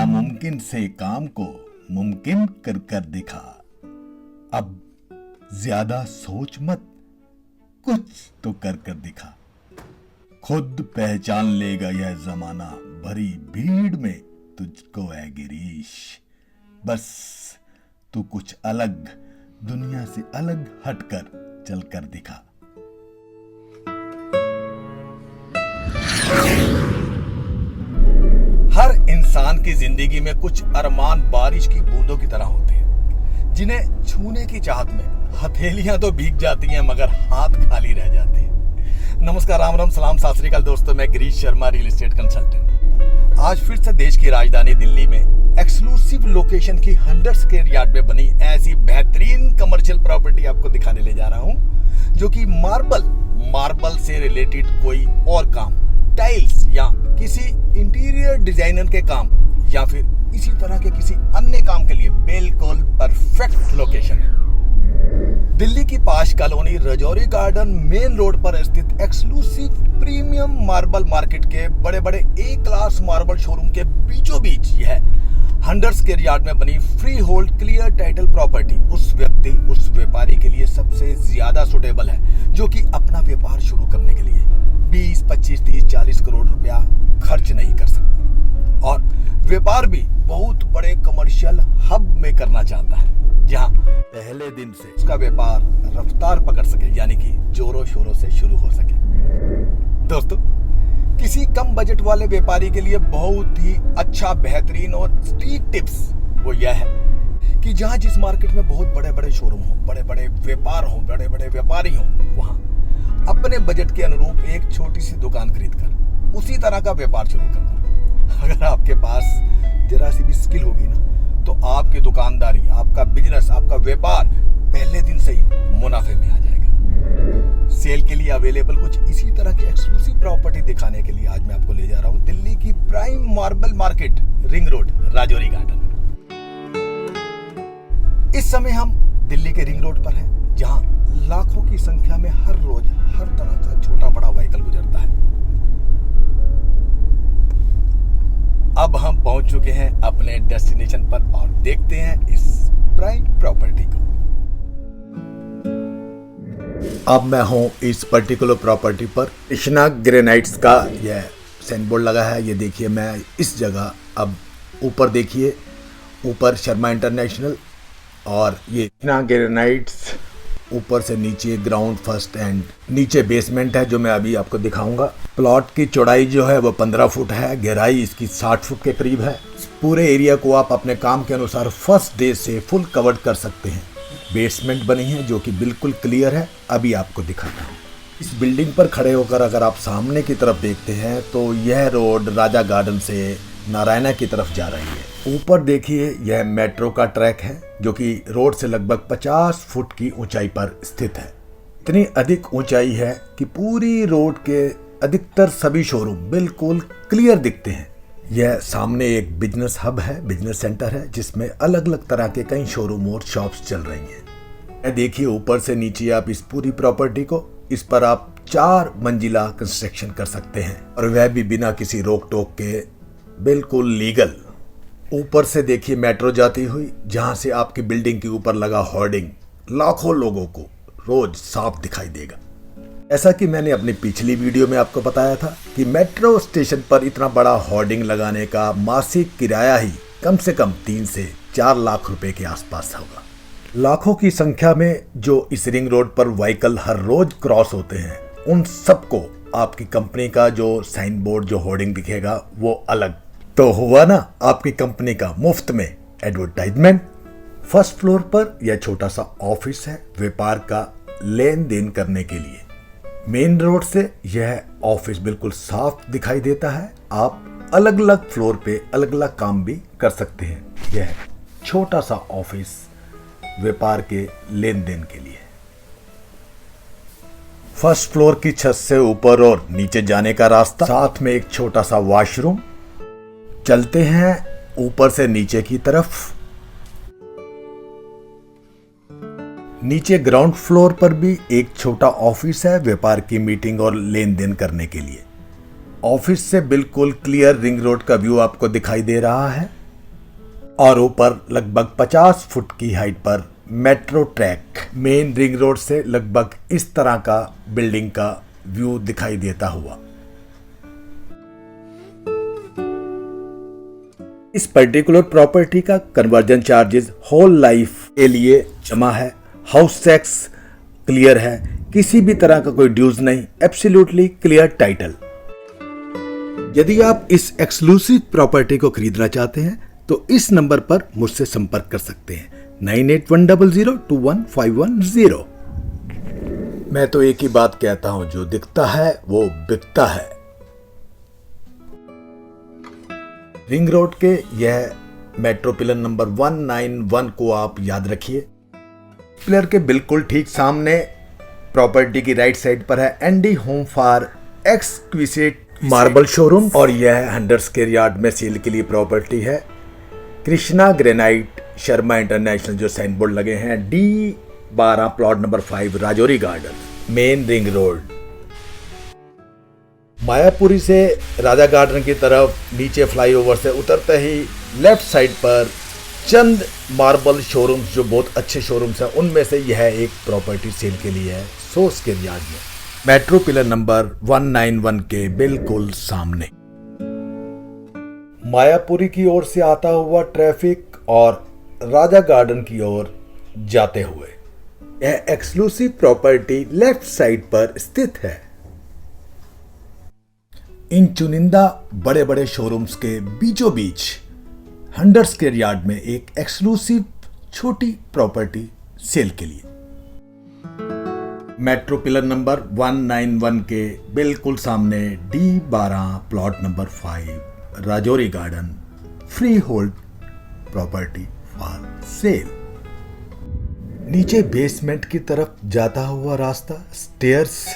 नामुमकिन से काम को मुमकिन कर कर दिखा। अब ज्यादा सोच मत, कुछ तो कर कर दिखा। खुद पहचान लेगा यह जमाना, भरी भीड़ में तुझको है गिरीश। बस तू कुछ अलग, दुनिया से अलग हटकर चल कर दिखा। हर इंसान की जिंदगी में कुछ अरमान बारिश की बूंदों की तरह होते हैं, जिन्हें छूने की चाहत में हथेलियां तो भीग जाती हैं मगर हाथ खाली रह जाते हैं। नमस्कार, राम राम, सलाम, सत श्री अकाल दोस्तों, मैं Girish Sharma, real estate consultant. आज फिर से देश की राजधानी दिल्ली में एक्सक्लूसिव लोकेशन की 100 स्क्वायर यार्ड में बनी ऐसी बेहतरीन कमर्शियल प्रॉपर्टी आपको दिखाने ले जा रहा हूं, जो कि मार्बल से रिलेटेड कोई और काम, टाइल्स या किसी इंटीरियर डिजाइनर के काम या फिर इसी तरह के किसी अन्य काम के लिए बिल्कुल परफेक्ट लोकेशन है। दिल्ली की पाश colony Rajouri garden main road पर स्थित एक्सक्लूसिव प्रीमियम मार्बल मार्केट के बड़े बड़े ए क्लास मार्बल शोरूम के बीचों बीच यह 100 स्क्वायर यार्ड में बनी free hold clear title property उस व्यक्ति, उस व्यापारी के लिए सबसे ज्यादा सुटेबल है, जो कि अपना व्यापार शुरू करने के लिए 20, 25, 30, 40 करोड़ रुपया खर्च नहीं कर सकता और व्यापार भी बहुत बड़े कमर्शियल हब में करना चाहता है, जहां पहले दिन से उसका व्यापार रफ्तार पकड़ सके, यानी कि जोरों शोरों से शुरू हो सके। दोस्तों, किसी कम बजट वाले व्यापारी के लिए बहुत ही अच्छा, बेहतरीन और स्ट्रीट टिप्स वो यह है कि जहां जिस मार्केट में बहुत बड़े बड़े शोरूम हो, बड़े बड़े व्यापार हो, बड़े बड़े व्यापारी हो, वहां अपने बजट के अनुरूप एक छोटी सी दुकान खरीदकर उसी तरह का व्यापार शुरू करना। अगर आपके पास जरा सी भी स्किल होगी ना, तो आपकी दुकानदारी, आपका बिजनेस, आपका व्यापार पहले दिन से ही मुनाफे में आ जाएगा। सेल के लिए अवेलेबल कुछ इसी तरह की एक्सक्लूसिव प्रॉपर्टी दिखाने के लिए आज मैं आपको ले जा रहा हूं दिल्ली की prime marble market, ring road, Rajouri garden. इस समय हम दिल्ली के रिंग रोड पर हैं, जहां लाखों की संख्या में हर रोज हर तरह का छोटा बड़ा व्हीकल गुजरता है। अब हम पहुंच चुके हैं अपने डेस्टिनेशन पर और देखते हैं इस प्राइम प्रॉपर्टी को। अब मैं हूं इस पर्टिकुलर प्रॉपर्टी पर। कृष्णा ग्रेनाइट्स का यह साइन बोर्ड लगा है। ये देखिए, मैं इस जगह, अब ऊपर देखिए, ऊपर शर्मा इंटरनेशनल और ये कृष्णा ग्रेनाइट्स, ऊपर से नीचे ग्राउंड फर्स्ट एंड नीचे बेसमेंट है, जो मैं अभी आपको दिखाऊंगा। प्लॉट की चौड़ाई जो है वो 15 फुट है, गहराई इसकी 60 फुट के करीब है। पूरे एरिया को आप अपने काम के अनुसार फर्स्ट डे से फुल कवर कर सकते हैं। बेसमेंट बनी है जो कि बिल्कुल क्लियर है, अभी आपको दिखाता हूँ। इस बिल्डिंग पर खड़े होकर अगर आप सामने की तरफ देखते हैं तो यह रोड राजा गार्डन से नारायणा की तरफ जा रही है। ऊपर देखिए, यह मेट्रो का ट्रैक है जो कि रोड से लगभग 50 फुट की ऊंचाई पर स्थित है। इतनी अधिक ऊंचाई है कि पूरी रोड के अधिकतर सभी शोरूम बिल्कुल क्लियर दिखते हैं। यह सामने एक बिजनेस हब है, बिजनेस सेंटर है, जिसमें अलग अलग तरह के कई शोरूम और शॉप्स चल रही हैं। देखिए, ऊपर से नीचे आप इस पूरी प्रॉपर्टी को, इस पर आप 4 मंजिला कंस्ट्रक्शन कर सकते हैं और वह भी बिना किसी रोक टोक के, बिल्कुल लीगल। ऊपर से देखिए मेट्रो जाती हुई, जहां से आपकी बिल्डिंग के ऊपर लगा होर्डिंग लाखों लोगों को रोज साफ दिखाई देगा। ऐसा कि मैंने अपनी पिछली वीडियो में आपको बताया था कि मेट्रो स्टेशन पर इतना बड़ा होर्डिंग लगाने का मासिक किराया ही कम से कम 3 से 4 लाख रुपए के आसपास होगा। लाखों की संख्या में जो इस रिंग रोड पर व्हीकल हर रोज क्रॉस होते हैं, उन सबको आपकी कंपनी का जो साइन बोर्ड, जो होर्डिंग दिखेगा, वो अलग तो हुआ ना आपकी कंपनी का मुफ्त में एडवर्टाइजमेंट। फर्स्ट फ्लोर पर यह छोटा सा ऑफिस है, व्यापार का लेन देन करने के लिए। मेन रोड से यह ऑफिस बिल्कुल साफ दिखाई देता है। आप अलग अलग फ्लोर पे अलग अलग काम भी कर सकते हैं। यह छोटा सा ऑफिस व्यापार के लेन देन के लिए। फर्स्ट फ्लोर की छत से ऊपर और नीचे जाने का रास्ता, साथ में एक छोटा सा वॉशरूम। चलते हैं ऊपर से नीचे की तरफ। नीचे ग्राउंड फ्लोर पर भी एक छोटा ऑफिस है, व्यापार की मीटिंग और लेन देन करने के लिए। ऑफिस से बिल्कुल क्लियर रिंग रोड का व्यू आपको दिखाई दे रहा है। और ऊपर लगभग 50 फुट की हाइट पर metro track main ring road से लगभग इस तरह का बिल्डिंग का व्यू दिखाई देता हुआ। इस पर्टिकुलर प्रॉपर्टी का कन्वर्जन चार्जेस होल लाइफ के लिए जमा है। हाउस टैक्स क्लियर है, किसी भी तरह का कोई ड्यूज नहीं, एब्सोल्युटली क्लियर टाइटल। यदि आप इस एक्सक्लूसिव प्रॉपर्टी को खरीदना चाहते हैं तो इस नंबर पर मुझसे संपर्क कर सकते हैं 9810021510। मैं तो एक ही बात कहता हूं, जो दिखता है वो बिकता है। रिंग रोड के यह मेट्रो पिलर नंबर 191 को आप याद रखिए। पिलर के बिल्कुल ठीक सामने प्रॉपर्टी की राइट साइड पर है ND home for exquisite marble showroom और यह 100 स्क्वायर यार्ड में सेल के लिए प्रॉपर्टी है। कृष्णा ग्रेनाइट शर्मा इंटरनेशनल जो साइन बोर्ड लगे हैं D12 plot number 5 Rajouri garden main ring road. Mayapuri से राजा गार्डन की तरफ नीचे फ्लाईओवर से उतरते ही लेफ्ट साइड पर चंद मार्बल शोरूम्स जो बहुत अच्छे शोरूम्स हैं, उनमें से यह एक प्रॉपर्टी सेल के लिए है 100 स्क्वायर यार्ड में मेट्रो पिलर नंबर 191 के बिल्कुल सामने। मायापुरी की ओर से आता हुआ ट्रैफिक और राजा गार्डन की ओर जाते हुए यह एक्सक्लूसिव प्रॉपर्टी लेफ्ट साइड पर स्थित है। इन चुनिंदा बड़े बड़े शोरूम्स के बीचों बीच 100 स्क्वायर यार्ड में एक एक्सक्लूसिव छोटी प्रॉपर्टी सेल के लिए मेट्रो पिलर नंबर 191 के बिल्कुल सामने D12 plot number 5 Rajouri garden free hold property for sale. नीचे बेसमेंट की तरफ जाता हुआ रास्ता, स्टेयर्स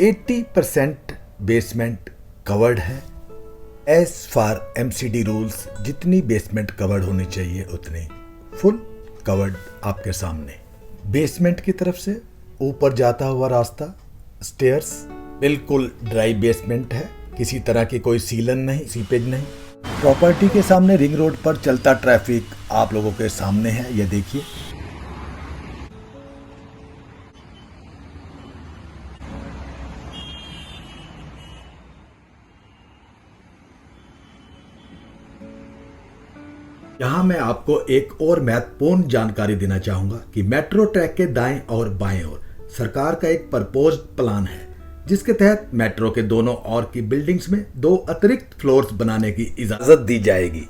80% बेसमेंट कवर्ड है। एज फार MCD रूल्स जितनी बेसमेंट कवर्ड होनी चाहिए उतनी फुल कवर्ड आपके सामने। बेसमेंट की तरफ से ऊपर जाता हुआ रास्ता, स्टेयर्स बिल्कुल ड्राई बेसमेंट है, किसी तरह की कोई सीलन नहीं, सीपेज नहीं। प्रॉपर्टी के सामने रिंग रोड पर चलता ट्रैफिक आप लोगों के सामने है, ये देखिए। यहां मैं आपको एक और महत्वपूर्ण जानकारी देना चाहूंगा कि मेट्रो ट्रैक के दाएं और बाएं ओर सरकार का एक प्रपोज्ड प्लान है, जिसके तहत मेट्रो के दोनों ओर की बिल्डिंग्स में 2 अतिरिक्त फ्लोर्स बनाने की इजाजत दी जाएगी।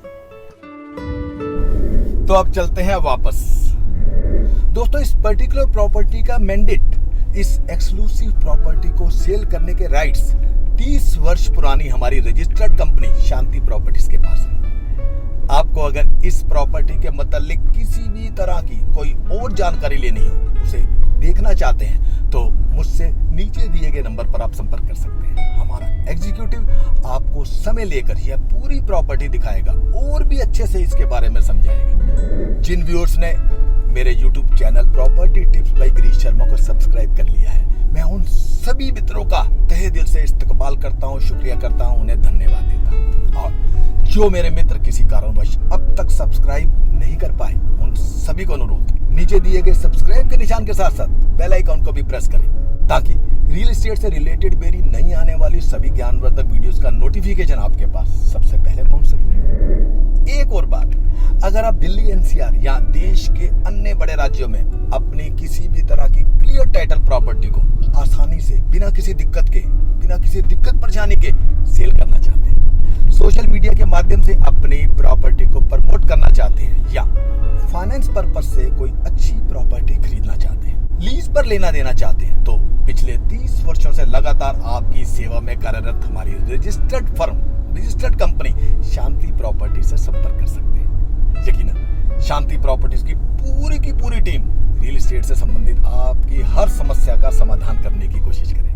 तो अब चलते हैं वापस। दोस्तों, इस पर्टिकुलर प्रॉपर्टी का मैंडेट, इस एक्सक्लूसिव प्रॉपर्टी को सेल करने के राइट्स 30 वर्ष पुरानी हमारी रजिस्टर्ड कंपनी शांति प्रॉपर्टीज के पास है। आपको अगर इस प्रॉपर्टी के मतलब किसी भी तरह की कोई और जानकारी लेनी हो, उसे देखना चाहते हैं, तो मुझसे नीचे दिए गए नंबर पर आप संपर्क कर सकते हैं। हमारा एग्जीक्यूटिव आपको समय लेकर यह पूरी प्रॉपर्टी दिखाएगा और भी अच्छे से इसके बारे में समझाएगा। जिन व्यूअर्स ने मेरे YouTube channel property tips by Girish Sharma को सब्सक्राइब कर लिया है, मैं उन सभी मित्रों का तहे दिल से इस्तकबाल करता हूं, शुक्रिया करता हूं, उन्हें धन्यवाद देता हूं। और जो मेरे मित्र किसी कारणवश अब तक सब्सक्राइब नहीं कर पाए, उन सभी को अनुरोध, नीचे दिए गए सब्सक्राइब के निशान के साथ साथ बेल आइकॉन को भी प्रेस करें, ताकि रियल एस्टेट से रिलेटेड मेरी नई आने वाली सभी ज्ञानवर्धक वीडियोस का नोटिफिकेशन आपके पास सबसे पहले पहुंच सके। एक और बात, अगर आप दिल्ली NCR या देश के अन्य बड़े राज्यों में अपनी किसी भी तरह की क्लियर टाइटल प्रॉपर्टी को आसानी से बिना किसी दिक्कत परेशानी के सेल करना चाहते हैं, सोशल मीडिया के माध्यम से अपनी प्रॉपर्टी को प्रमोट करना चाहते हैं, या फाइनेंस पर्पस से कोई अच्छी प्रॉपर्टी खरीदना चाहते हैं, लीज पर लेना देना चाहते हैं, तो पिछले 30 वर्षों से लगातार आपकी सेवा में कार्यरत हमारी रजिस्टर्ड कंपनी शांति प्रॉपर्टी से संपर्क कर सकते हैं। यकीनन शांति प्रॉपर्टीज की पूरी टीम रियल एस्टेट से संबंधित आपकी हर समस्या का समाधान करने की कोशिश करेगी।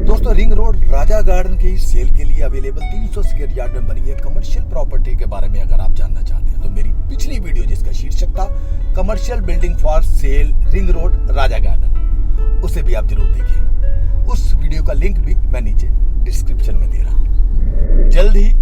दोस्तों, रिंग रोड राजा गार्डन की सेल के लिए अवेलेबल 300 स्क्वायर यार्ड में बनी है कमर्शियल प्रॉपर्टी के बारे में अगर आप जानना चाहते हैं, तो मेरी पिछली वीडियो जिसका शीर्षक था commercial building for sale ring road Raja garden, उसे भी आप जरूर देखिए। उस वीडियो का लिंक भी मैं नीचे डिस्क्रिप्शन में दे रहा हूँ। जल्द ही